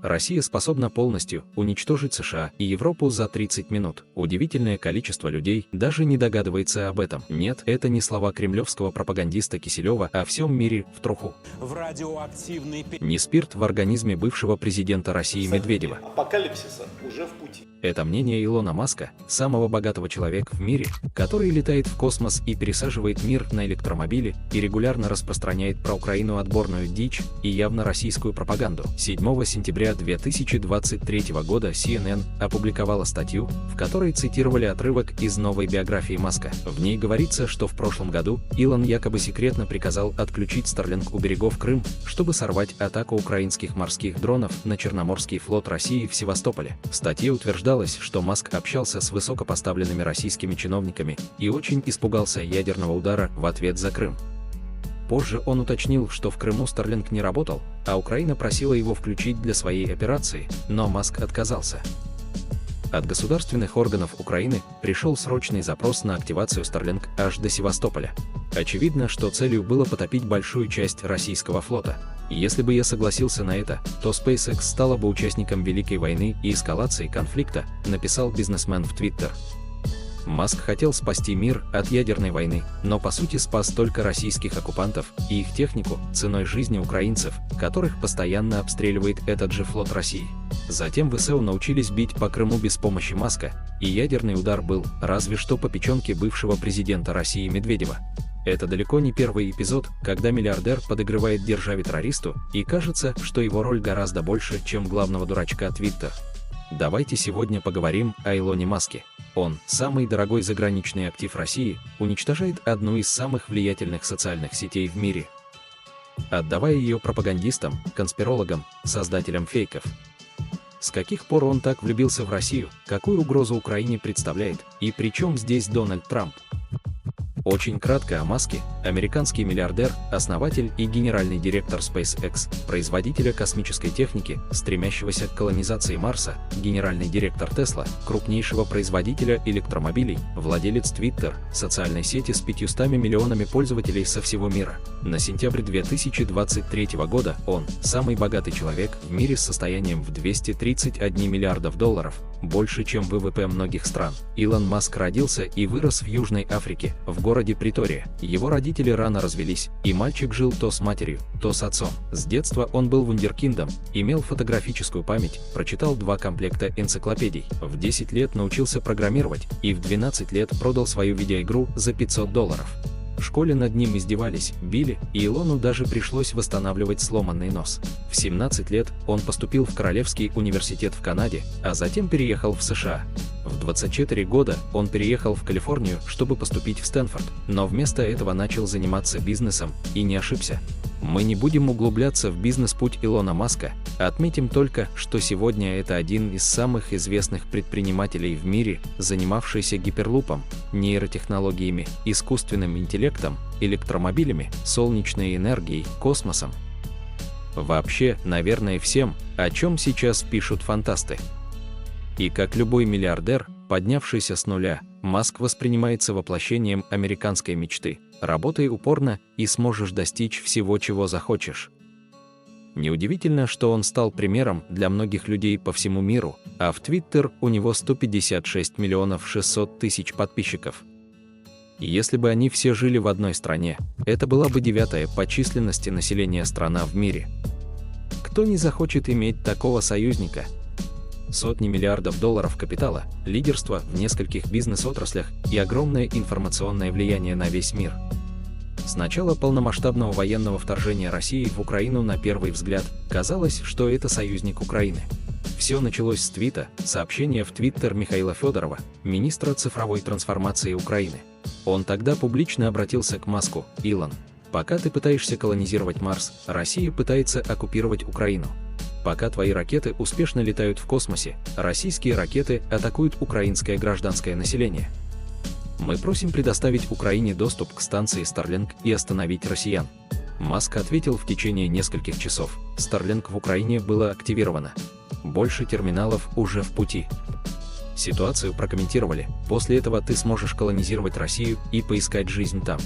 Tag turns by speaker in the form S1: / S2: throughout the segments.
S1: Россия способна полностью уничтожить США и Европу за 30 минут. Удивительное количество людей даже не догадывается об этом. Нет, это не слова кремлевского пропагандиста Киселева о всем мире в труху. Не спирт в организме бывшего президента России Медведева.
S2: Апокалипсиса уже в пути.
S1: Это мнение Илона Маска, самого богатого человека в мире, который летает в космос и пересаживает мир на электромобили и регулярно распространяет про Украину отборную дичь и явно российскую пропаганду. 7 сентября 2023 года CNN опубликовала статью, в которой цитировали отрывок из новой биографии Маска. В ней говорится, что в прошлом году Илон якобы секретно приказал отключить Starlink у берегов Крым, чтобы сорвать атаку украинских морских дронов на Черноморский флот России в Севастополе. В статье утверждалось, что Маск общался с высокопоставленными российскими чиновниками и очень испугался ядерного удара в ответ за Крым. Позже он уточнил, что в Крыму Starlink не работал, а Украина просила его включить для своей операции, но Маск отказался. От государственных органов Украины пришел срочный запрос на активацию Starlink аж до Севастополя. Очевидно, что целью было потопить большую часть российского флота. Если бы я согласился на это, то SpaceX стала бы участником Великой войны и эскалации конфликта, написал бизнесмен в Twitter. Маск хотел спасти мир от ядерной войны, но по сути спас только российских оккупантов и их технику ценой жизни украинцев, которых постоянно обстреливает этот же флот России. Затем ВСУ научились бить по Крыму без помощи Маска, и ядерный удар был разве что по печенке бывшего президента России Медведева. Это далеко не первый эпизод, когда миллиардер подыгрывает державе-террористу, и кажется, что его роль гораздо больше, чем главного дурачка Twitter. Давайте сегодня поговорим о Илоне Маске. Он, самый дорогой заграничный актив России, уничтожает одну из самых влиятельных социальных сетей в мире, отдавая ее пропагандистам, конспирологам, создателям фейков. С каких пор он так влюбился в Россию, какую угрозу Украине представляет, и при чем здесь Дональд Трамп? Очень кратко о Маске. Американский миллиардер, основатель и генеральный директор SpaceX, производителя космической техники, стремящегося к колонизации Марса, генеральный директор Tesla, крупнейшего производителя электромобилей, владелец Twitter, социальной сети с 500 миллионами пользователей со всего мира. На сентябрь 2023 года он – самый богатый человек в мире с состоянием в 231 миллиардов долларов, больше, чем ВВП многих стран. Илон Маск родился и вырос в Южной Африке, в городе Притория. Его родители рано развелись, и мальчик жил то с матерью, то с отцом. С детства он был вундеркиндом, имел фотографическую память, прочитал 2 комплекта энциклопедий. В 10 лет научился программировать, и в 12 лет продал свою видеоигру за $500. В школе над ним издевались, били, и Илону даже пришлось восстанавливать сломанный нос. В 17 лет он поступил в Королевский университет в Канаде, а затем переехал в США. В 24 года он переехал в Калифорнию, чтобы поступить в Стэнфорд, но вместо этого начал заниматься бизнесом и не ошибся. Мы не будем углубляться в бизнес-путь Илона Маска, отметим только, что сегодня это один из самых известных предпринимателей в мире, занимавшийся гиперлупом, нейротехнологиями, искусственным интеллектом, электромобилями, солнечной энергией, космосом. Вообще, наверное, всем, о чем сейчас пишут фантасты. И как любой миллиардер, поднявшийся с нуля, Маск воспринимается воплощением американской мечты: работай упорно, и сможешь достичь всего, чего захочешь. Неудивительно, что он стал примером для многих людей по всему миру, а в Twitter у него 156 миллионов 600 тысяч подписчиков. Если бы они все жили в одной стране, это была бы 9-я по численности населения страна в мире. Кто не захочет иметь такого союзника? Сотни миллиардов долларов капитала, лидерство в нескольких бизнес-отраслях и огромное информационное влияние на весь мир. С начала полномасштабного военного вторжения России в Украину на первый взгляд казалось, что это союзник Украины. Все началось с твита, сообщения в Twitter Михаила Федорова, министра цифровой трансформации Украины. Он тогда публично обратился к Маску: «Илон, пока ты пытаешься колонизировать Марс, Россия пытается оккупировать Украину. Пока твои ракеты успешно летают в космосе, российские ракеты атакуют украинское гражданское население. Мы просим предоставить Украине доступ к станции Starlink и остановить россиян». Маск ответил в течение нескольких часов: Starlink в Украине было активировано. Больше терминалов уже в пути. Ситуацию прокомментировали: после этого ты сможешь колонизировать Россию и поискать жизнь там.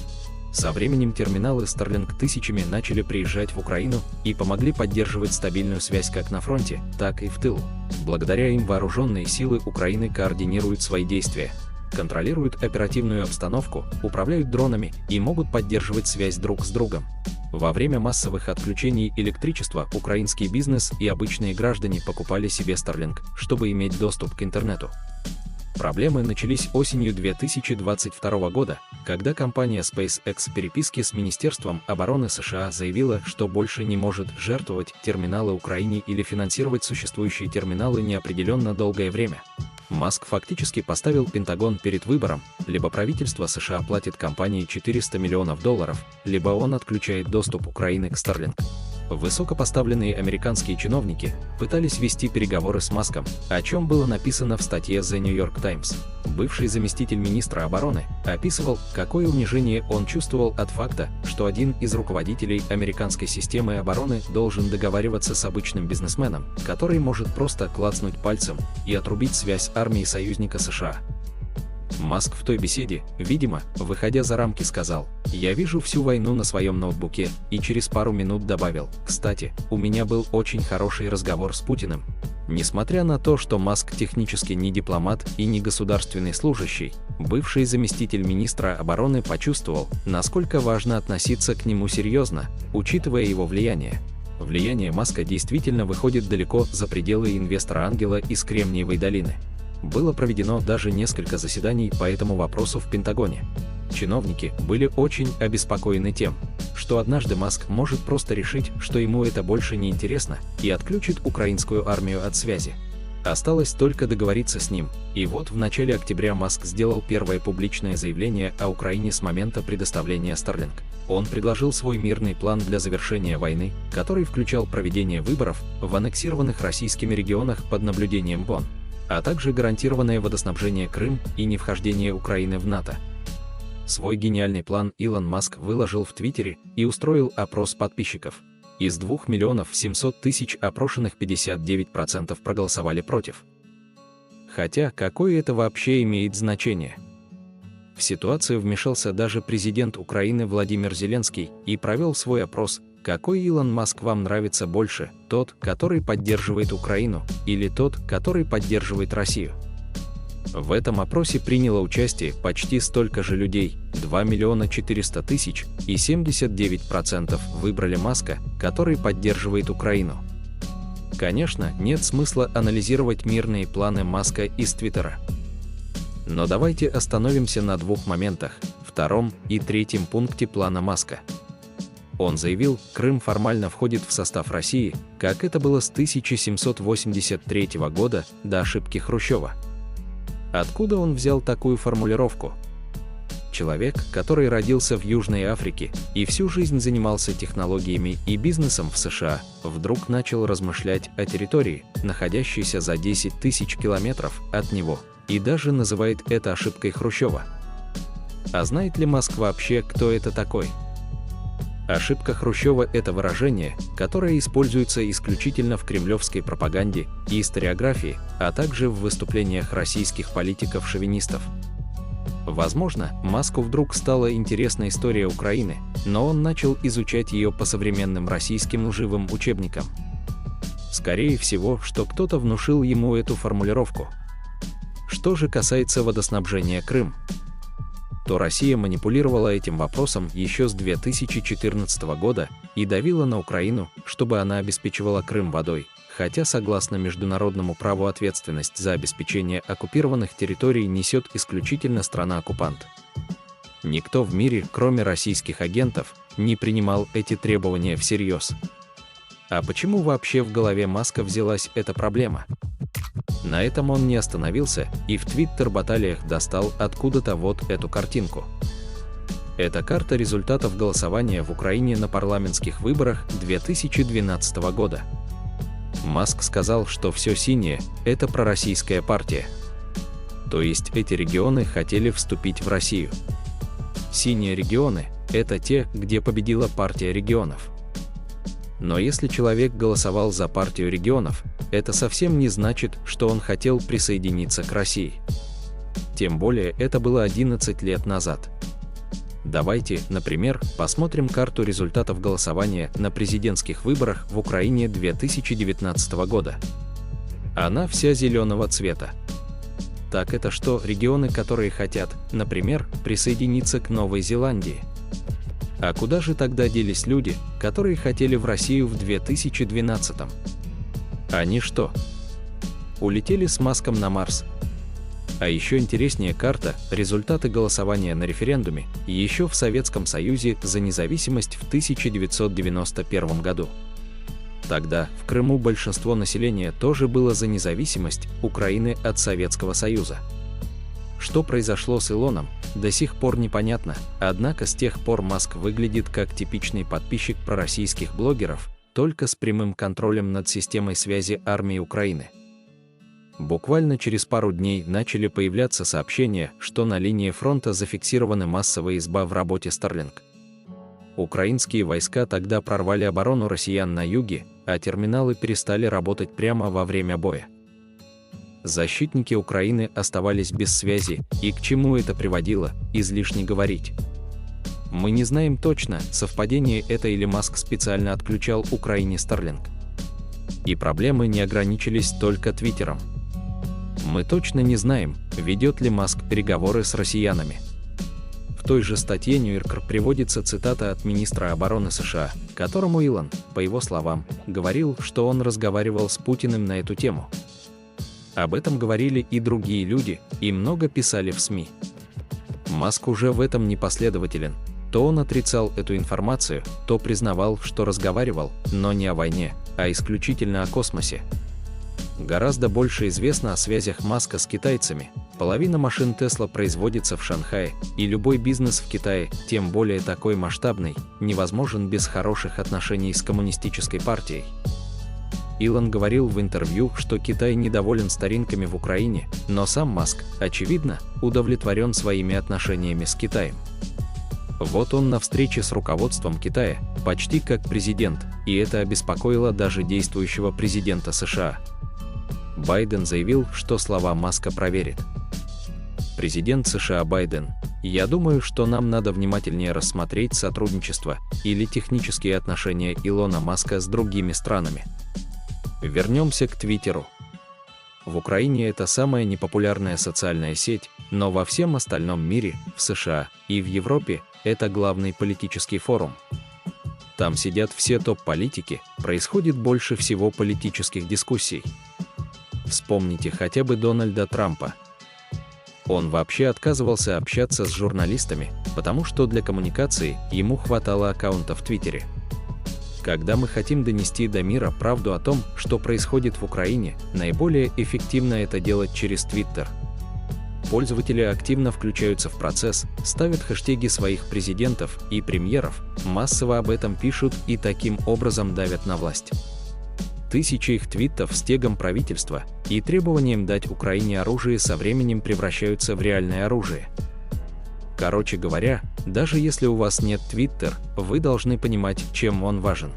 S1: Со временем терминалы Starlink тысячами начали приезжать в Украину и помогли поддерживать стабильную связь как на фронте, так и в тылу. Благодаря им вооруженные силы Украины координируют свои действия, контролируют оперативную обстановку, управляют дронами и могут поддерживать связь друг с другом. Во время массовых отключений электричества украинский бизнес и обычные граждане покупали себе Starlink, чтобы иметь доступ к интернету. Проблемы начались осенью 2022 года, когда компания SpaceX в переписке с Министерством обороны США заявила, что больше не может жертвовать терминалы Украине или финансировать существующие терминалы неопределенно долгое время. Маск фактически поставил Пентагон перед выбором: либо правительство США платит компании $400 миллионов, либо он отключает доступ Украины к Starlink. Высокопоставленные американские чиновники пытались вести переговоры с Маском, о чем было написано в статье The New York Times. Бывший заместитель министра обороны описывал, какое унижение он чувствовал от факта, что один из руководителей американской системы обороны должен договариваться с обычным бизнесменом, который может просто клацнуть пальцем и отрубить связь с армией союзника США. Маск в той беседе, видимо, выходя за рамки, сказал: «Я вижу всю войну на своем ноутбуке», и через пару минут добавил: «Кстати, у меня был очень хороший разговор с Путиным». Несмотря на то, что Маск технически не дипломат и не государственный служащий, бывший заместитель министра обороны почувствовал, насколько важно относиться к нему серьезно, учитывая его влияние. Влияние Маска действительно выходит далеко за пределы инвестора-ангела из Кремниевой долины. Было проведено даже несколько заседаний по этому вопросу в Пентагоне. Чиновники были очень обеспокоены тем, что однажды Маск может просто решить, что ему это больше не интересно, и отключит украинскую армию от связи. Осталось только договориться с ним, и вот в начале октября Маск сделал первое публичное заявление о Украине с момента предоставления Starlink. Он предложил свой мирный план для завершения войны, который включал проведение выборов в аннексированных российскими регионах под наблюдением ООН, а также гарантированное водоснабжение Крым и невхождение Украины в НАТО. Свой гениальный план Илон Маск выложил в Твиттере и устроил опрос подписчиков. Из 2 700 000 опрошенных 59% проголосовали против. Хотя какое это вообще имеет значение? В ситуацию вмешался даже президент Украины Владимир Зеленский и провел свой опрос: какой Илон Маск вам нравится больше, тот, который поддерживает Украину, или тот, который поддерживает Россию? В этом опросе приняло участие почти столько же людей, 2 400 000, и 79% выбрали Маска, который поддерживает Украину. Конечно, нет смысла анализировать мирные планы Маска из Твиттера. Но давайте остановимся на двух моментах, втором и третьем пункте плана Маска. Он заявил, Крым формально входит в состав России, как это было с 1783 года до ошибки Хрущева. Откуда он взял такую формулировку? Человек, который родился в Южной Африке и всю жизнь занимался технологиями и бизнесом в США, вдруг начал размышлять о территории, находящейся за 10 000 километров от него, и даже называет это ошибкой Хрущева. А знает ли Маск вообще, кто это такой? Ошибка Хрущева – это выражение, которое используется исключительно в кремлевской пропаганде и историографии, а также в выступлениях российских политиков-шовинистов. Возможно, Маску вдруг стала интересна история Украины, но он начал изучать ее по современным российским лживым учебникам. Скорее всего, что кто-то внушил ему эту формулировку. Что же касается водоснабжения Крым, то Россия манипулировала этим вопросом еще с 2014 года и давила на Украину, чтобы она обеспечивала Крым водой, хотя согласно международному праву ответственность за обеспечение оккупированных территорий несет исключительно страна-оккупант. Никто в мире, кроме российских агентов, не принимал эти требования всерьез. А почему вообще в голове Маска взялась эта проблема? На этом он не остановился и в твиттер-баталиях достал откуда-то вот эту картинку. Это карта результатов голосования в Украине на парламентских выборах 2012 года. Маск сказал, что все синее – это пророссийская партия. То есть эти регионы хотели вступить в Россию. Синие регионы – это те, где победила партия регионов. Но если человек голосовал за партию регионов, это совсем не значит, что он хотел присоединиться к России. Тем более это было 11 лет назад. Давайте, например, посмотрим карту результатов голосования на президентских выборах в Украине 2019 года. Она вся зеленого цвета. Так это что, регионы, которые хотят, например, присоединиться к Новой Зеландии? А куда же тогда делись люди, которые хотели в Россию в 2012-м? Они что? Улетели с Маском на Марс? А еще интереснее карта результаты голосования на референдуме еще в Советском Союзе за независимость в 1991 году. Тогда в Крыму большинство населения тоже было за независимость Украины от Советского Союза. Что произошло с Илоном, до сих пор непонятно, однако с тех пор Маск выглядит как типичный подписчик пророссийских блогеров, только с прямым контролем над системой связи армии Украины. Буквально через пару дней начали появляться сообщения, что на линии фронта зафиксированы массовые сбои в работе Starlink. Украинские войска тогда прорвали оборону россиян на юге, а терминалы перестали работать прямо во время боя. Защитники Украины оставались без связи, и к чему это приводило, излишне говорить. Мы не знаем точно, совпадение это или Маск специально отключал Украине Starlink. И проблемы не ограничились только Твиттером. Мы точно не знаем, ведет ли Маск переговоры с россиянами. В той же статье New Yorker приводится цитата от министра обороны США, которому Илон, по его словам, говорил, что он разговаривал с Путиным на эту тему. Об этом говорили и другие люди, и много писали в СМИ. Маск уже в этом непоследователен. То он отрицал эту информацию, то признавал, что разговаривал, но не о войне, а исключительно о космосе. Гораздо больше известно о связях Маска с китайцами. Половина машин Tesla производится в Шанхае, и любой бизнес в Китае, тем более такой масштабный, невозможен без хороших отношений с коммунистической партией. Илон говорил в интервью, что Китай недоволен старинками в Украине, но сам Маск, очевидно, удовлетворен своими отношениями с Китаем. Вот он на встрече с руководством Китая, почти как президент, и это обеспокоило даже действующего президента США. Байден заявил, что слова Маска проверит. Президент США Байден: «Я думаю, что нам надо внимательнее рассмотреть сотрудничество или технические отношения Илона Маска с другими странами». Вернемся к Твиттеру. В Украине это самая непопулярная социальная сеть, но во всем остальном мире, в США и в Европе, это главный политический форум. Там сидят все топ-политики, происходит больше всего политических дискуссий. Вспомните хотя бы Дональда Трампа. Он вообще отказывался общаться с журналистами, потому что для коммуникации ему хватало аккаунта в Твиттере. Когда мы хотим донести до мира правду о том, что происходит в Украине, наиболее эффективно это делать через Твиттер. Пользователи активно включаются в процесс, ставят хэштеги своих президентов и премьеров, массово об этом пишут и таким образом давят на власть. Тысячи их твитов с тегом правительства и требованием дать Украине оружие со временем превращаются в реальное оружие. Короче говоря, даже если у вас нет Twitter, вы должны понимать, чем он важен.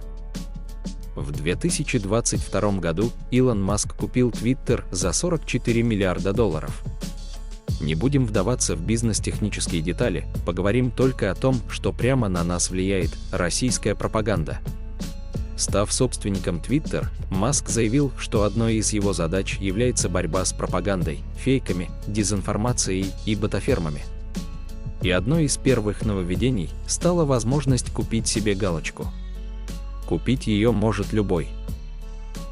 S1: В 2022 году Илон Маск купил Twitter за $44 миллиарда. Не будем вдаваться в бизнес-технические детали, поговорим только о том, что прямо на нас влияет российская пропаганда. Став собственником Twitter, Маск заявил, что одной из его задач является борьба с пропагандой, фейками, дезинформацией и ботафермами. И одной из первых нововведений стала возможность купить себе галочку. Купить ее может любой.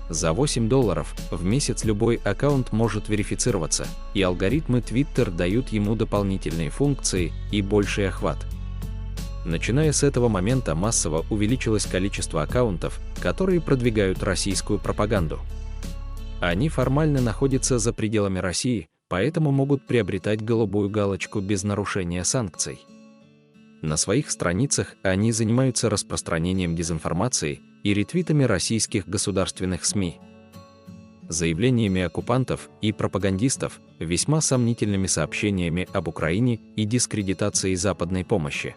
S1: За $8 в месяц любой аккаунт может верифицироваться, и алгоритмы Twitter дают ему дополнительные функции и больший охват. Начиная с этого момента массово увеличилось количество аккаунтов, которые продвигают российскую пропаганду. Они формально находятся за пределами России, поэтому могут приобретать голубую галочку без нарушения санкций. На своих страницах они занимаются распространением дезинформации и ретвитами российских государственных СМИ, заявлениями оккупантов и пропагандистов, весьма сомнительными сообщениями об Украине и дискредитацией западной помощи.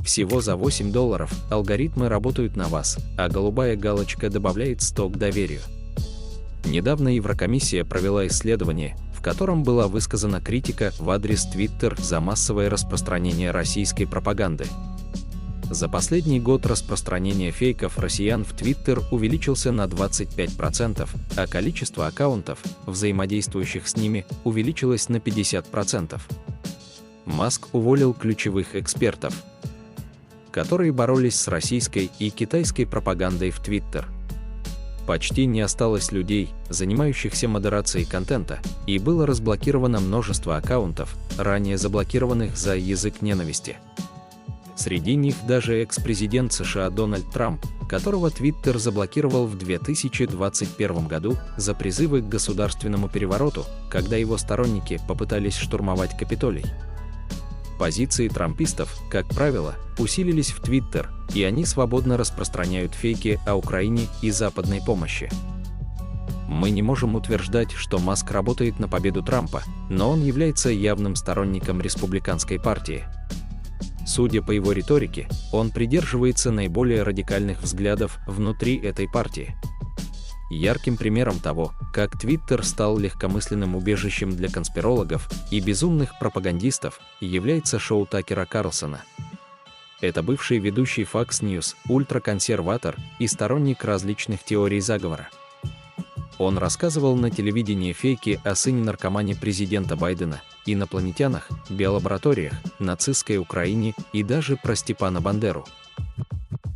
S1: Всего за $8 алгоритмы работают на вас, а голубая галочка добавляет 100 к доверию. Недавно Еврокомиссия провела исследование, в в котором была высказана критика в адрес Twitter за массовое распространение российской пропаганды. За последний год распространение фейков россиян в Twitter увеличился на 25%, а количество аккаунтов, взаимодействующих с ними, увеличилось на 50%. Маск уволил ключевых экспертов, которые боролись с российской и китайской пропагандой в Twitter. Почти не осталось людей, занимающихся модерацией контента, и было разблокировано множество аккаунтов, ранее заблокированных за язык ненависти. Среди них даже экс-президент США Дональд Трамп, которого Twitter заблокировал в 2021 году за призывы к государственному перевороту, когда его сторонники попытались штурмовать Капитолий. Позиции трампистов, как правило, усилились в Twitter, и они свободно распространяют фейки о Украине и западной помощи. Мы не можем утверждать, что Маск работает на победу Трампа, но он является явным сторонником республиканской партии. Судя по его риторике, он придерживается наиболее радикальных взглядов внутри этой партии. Ярким примером того, как Twitter стал легкомысленным убежищем для конспирологов и безумных пропагандистов, является шоу Такера Карлсона. Это бывший ведущий Fox News, ультраконсерватор и сторонник различных теорий заговора. Он рассказывал на телевидении фейки о сыне наркомане президента Байдена, инопланетянах, биолабораториях, нацистской Украине и даже про Степана Бандеру.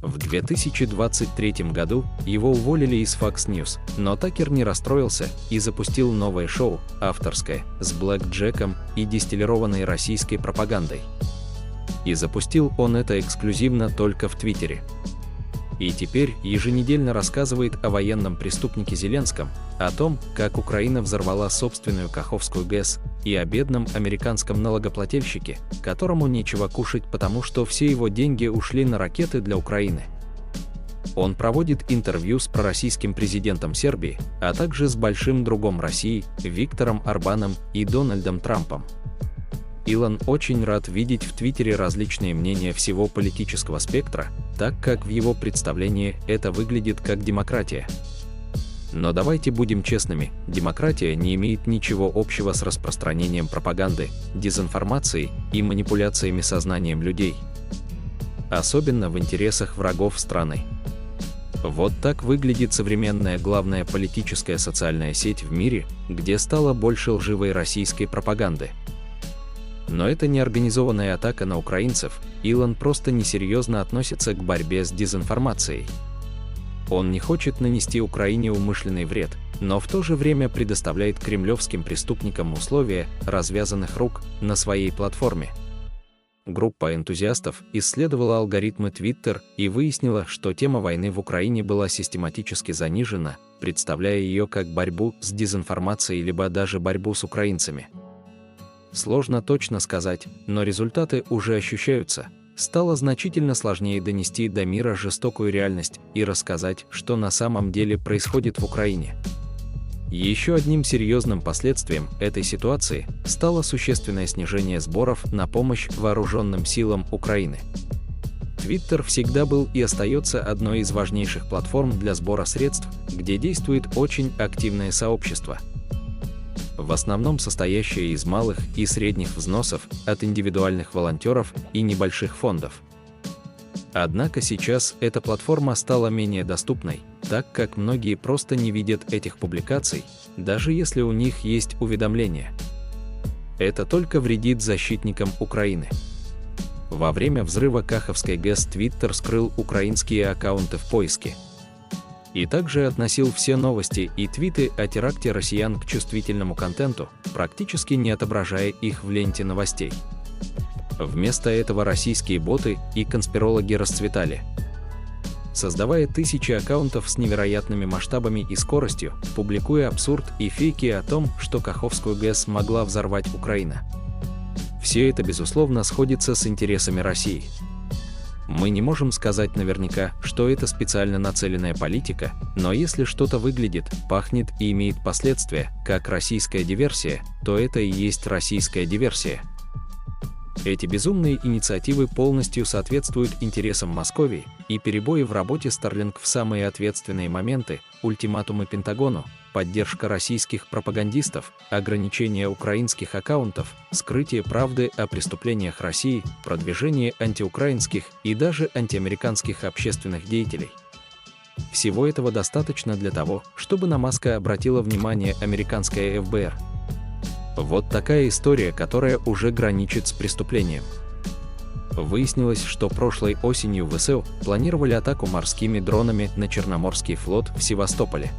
S1: В 2023 году его уволили из Fox News, но Такер не расстроился и запустил новое шоу, авторское, с Блэк Джеком и дистиллированной российской пропагандой. И запустил он это эксклюзивно только в Твиттере. И теперь еженедельно рассказывает о военном преступнике Зеленском, о том, как Украина взорвала собственную Каховскую ГЭС, и о бедном американском налогоплательщике, которому нечего кушать, потому что все его деньги ушли на ракеты для Украины. Он проводит интервью с пророссийским президентом Сербии, а также с большим другом России, Виктором Орбаном и Дональдом Трампом. Илон очень рад видеть в Твиттере различные мнения всего политического спектра, так как в его представлении это выглядит как демократия. Но давайте будем честными, демократия не имеет ничего общего с распространением пропаганды, дезинформацией и манипуляциями сознанием людей. Особенно в интересах врагов страны. Вот так выглядит современная главная политическая социальная сеть в мире, где стало больше лживой российской пропаганды. Но это не организованная атака на украинцев, Илон просто несерьезно относится к борьбе с дезинформацией. Он не хочет нанести Украине умышленный вред, но в то же время предоставляет кремлевским преступникам условия развязанных рук на своей платформе. Группа энтузиастов исследовала алгоритмы Twitter и выяснила, что тема войны в Украине была систематически занижена, представляя ее как борьбу с дезинформацией либо даже борьбу с украинцами. Сложно точно сказать, но результаты уже ощущаются. Стало значительно сложнее донести до мира жестокую реальность и рассказать, что на самом деле происходит в Украине. Еще одним серьезным последствием этой ситуации стало существенное снижение сборов на помощь вооруженным силам Украины. Twitter всегда был и остается одной из важнейших платформ для сбора средств, где действует очень активное сообщество. В основном состоящее из малых и средних взносов от индивидуальных волонтеров и небольших фондов. Однако сейчас эта платформа стала менее доступной, так как многие просто не видят этих публикаций, даже если у них есть уведомления. Это только вредит защитникам Украины. Во время взрыва Каховской ГЭС Twitter скрыл украинские аккаунты в поиске. И также относил все новости и твиты о теракте россиян к чувствительному контенту, практически не отображая их в ленте новостей. Вместо этого российские боты и конспирологи расцветали, создавая тысячи аккаунтов с невероятными масштабами и скоростью, публикуя абсурд и фейки о том, что Каховскую ГЭС могла взорвать Украина. Все это, безусловно, сходится с интересами России. Мы не можем сказать наверняка, что это специально нацеленная политика, но если что-то выглядит, пахнет и имеет последствия, как российская диверсия, то это и есть российская диверсия. Эти безумные инициативы полностью соответствуют интересам Московии, и перебои в работе Starlink в самые ответственные моменты, ультиматумы Пентагону, поддержка российских пропагандистов, ограничение украинских аккаунтов, скрытие правды о преступлениях России, продвижение антиукраинских и даже антиамериканских общественных деятелей. Всего этого достаточно для того, чтобы на Маска обратило внимание американское ФБР. Вот такая история, которая уже граничит с преступлением. Выяснилось, что прошлой осенью ВСУ планировали атаку морскими дронами на Черноморский флот в Севастополе.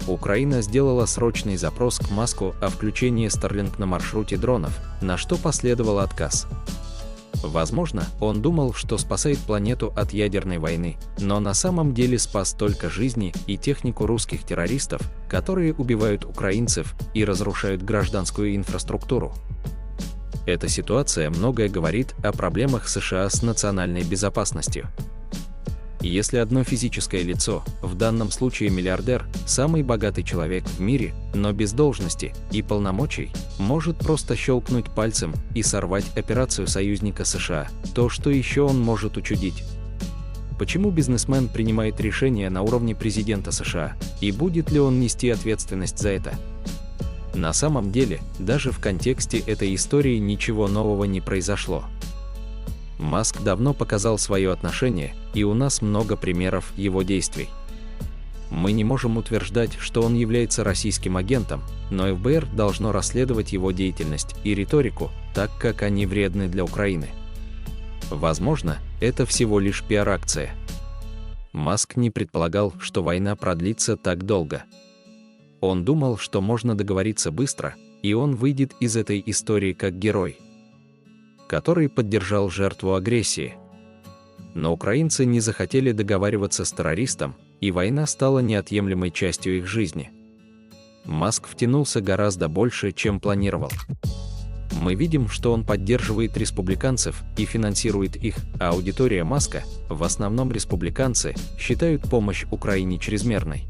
S1: Украина сделала срочный запрос к Маску о включении Starlink на маршруте дронов, на что последовал отказ. Возможно, он думал, что спасает планету от ядерной войны, но на самом деле спас только жизни и технику русских террористов, которые убивают украинцев и разрушают гражданскую инфраструктуру. Эта ситуация многое говорит о проблемах США с национальной безопасностью. Если одно физическое лицо, в данном случае миллиардер, самый богатый человек в мире, но без должности и полномочий, может просто щелкнуть пальцем и сорвать операцию союзника США, то что еще он может учудить? Почему бизнесмен принимает решение на уровне президента США, и будет ли он нести ответственность за это? На самом деле, даже в контексте этой истории ничего нового не произошло. Маск давно показал свое отношение, и у нас много примеров его действий. Мы не можем утверждать, что он является российским агентом, но ФБР должно расследовать его деятельность и риторику, так как они вредны для Украины. Возможно, это всего лишь пиар-акция. Маск не предполагал, что война продлится так долго. Он думал, что можно договориться быстро, и он выйдет из этой истории как герой, который поддержал жертву агрессии. Но украинцы не захотели договариваться с террористом, и война стала неотъемлемой частью их жизни. Маск втянулся гораздо больше, чем планировал. Мы видим, что он поддерживает республиканцев и финансирует их, а аудитория Маска, в основном республиканцы, считают помощь Украине чрезмерной.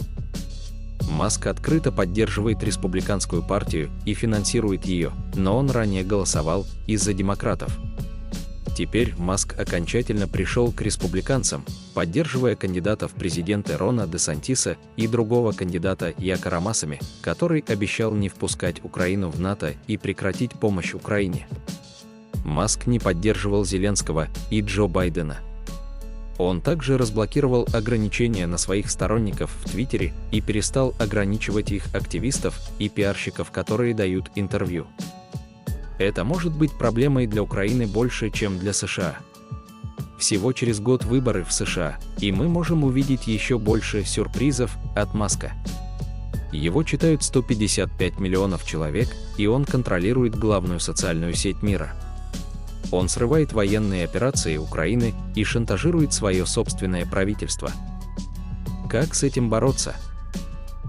S1: Маск открыто поддерживает республиканскую партию и финансирует ее, но он ранее голосовал из-за демократов. Теперь Маск окончательно пришел к республиканцам, поддерживая кандидатов в президенты Рона де Сантиса и другого кандидата Якора Масами, который обещал не впускать Украину в НАТО и прекратить помощь Украине. Маск не поддерживал Зеленского и Джо Байдена. Он также разблокировал ограничения на своих сторонников в Твиттере и перестал ограничивать их активистов и пиарщиков, которые дают интервью. Это может быть проблемой для Украины больше, чем для США. Всего через год выборы в США, и мы можем увидеть еще больше сюрпризов от Маска. Его читают 155 миллионов человек, и он контролирует главную социальную сеть мира. Он срывает военные операции Украины и шантажирует свое собственное правительство. Как с этим бороться?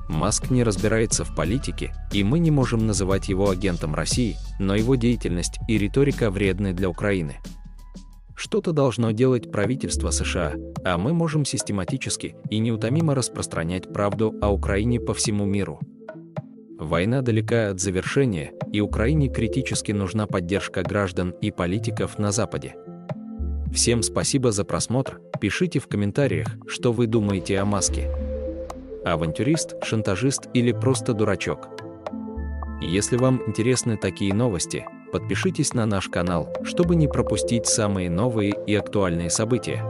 S1: Маск не разбирается в политике, и мы не можем называть его агентом России, но его деятельность и риторика вредны для Украины. Что-то должно делать правительство США, а мы можем систематически и неутомимо распространять правду о Украине по всему миру. Война далека от завершения, и Украине критически нужна поддержка граждан и политиков на Западе. Всем спасибо за просмотр, пишите в комментариях, что вы думаете о Маске. Авантюрист, шантажист или просто дурачок? Если вам интересны такие новости, подпишитесь на наш канал, чтобы не пропустить самые новые и актуальные события.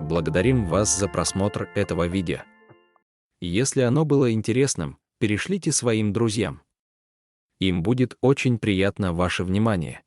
S1: Благодарим вас за просмотр этого видео. Если оно было интересным, перешлите своим друзьям. Им будет очень приятно ваше внимание.